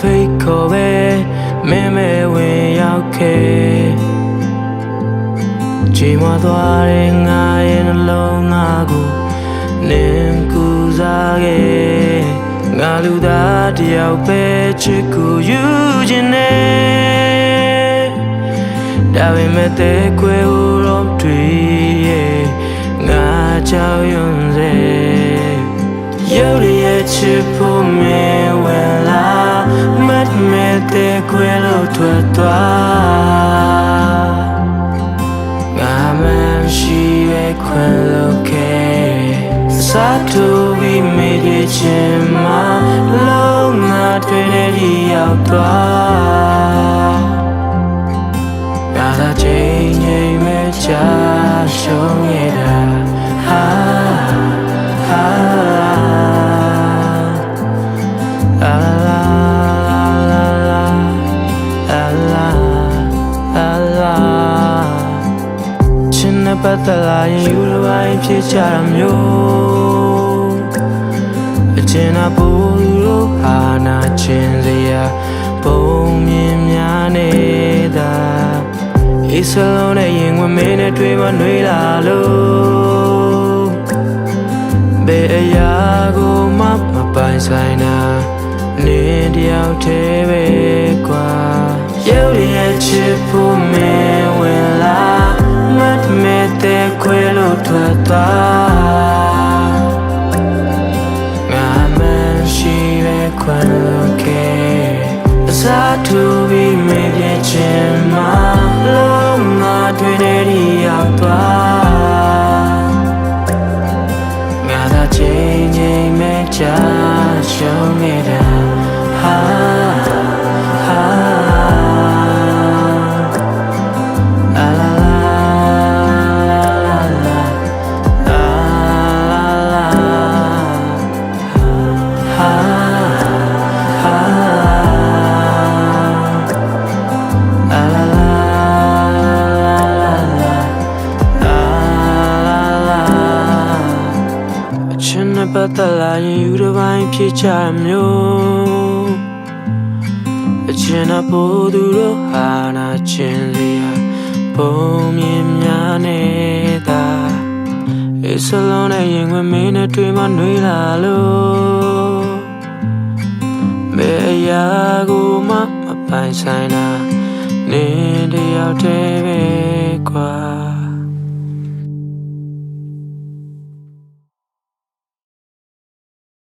ဖိတ်ခေါ်ပဲမင်းမဲဝင်ရောက်ခဲ့ချိန်မှသွားတဲ့ငါရဲ့နှလုံးငါကိုနင်းကူစားခဲ့ငါလူသားတယောက်ပဲချစ်ကိုယူခြင်းနဲ့ဒါပေမဲ့တဲ့ခွဲဟိုတော့တွေ့ရဲ့ငါကြောက်ရွံ့စေရုပ်ရဲ့ချစ်ဖို့မင်းဝင်လာမတ်မဲ့တဲ့ခွဲလို့ထွက်သွားငါမရှိရဲ့ခွဲလို့ခဲ့စားတူပြီးမိခဲ့ခြင်းမှာလုံးငါတွေ့တဲ့ဒီရောက်သွားငါသာချိန်ချိန်မဲ့ချရှုံးရတာဟာပတ်သက်လာရင်ယူလိုပိုင်းဖြစ်ကြတာမျိုးအကျဉ်းအပူလို့ဟာနာချင်းစရာပုံမြင်များနေတာအေးစလုံးနဲ့ရင်ဝင်မင်းနဲ့တွေ့မနှွေးလာလို့ဘယ်အရာကိုမှမပိုင်ဆိုင်တာနေတယောက်တည်းပဲကွာရုပ်ရဲ့ချစ်ဖို့မင်းဝင်လာမတ်မဲ့တဲ့ခွဲလို့ထွက်သွားငါမရှိပဲခွဲလို့ခဲ့အစားတူပြီးမိပြချင်းမှာလုံးငါတွေ့နေဒီရောက်သွားငါသာချိန်ချိန်မဲ့ချရှုံးနေတာဟာပတ်သက်လာရင်ယူတစ်ပိုင်းဖြစ်ကြမျိုးအချင်းအဖို့သူတို့ဟာနာချင်းစရာပုံမြင်များနေတာအေးစလုံးနဲ့ရင်ဝင်မင်းနဲ့တွေ့မနှွေးလာလို့ဘယ်အရာကိုမှမပိုင်ဆိုင်တာနေတယောက်တည်းပဲ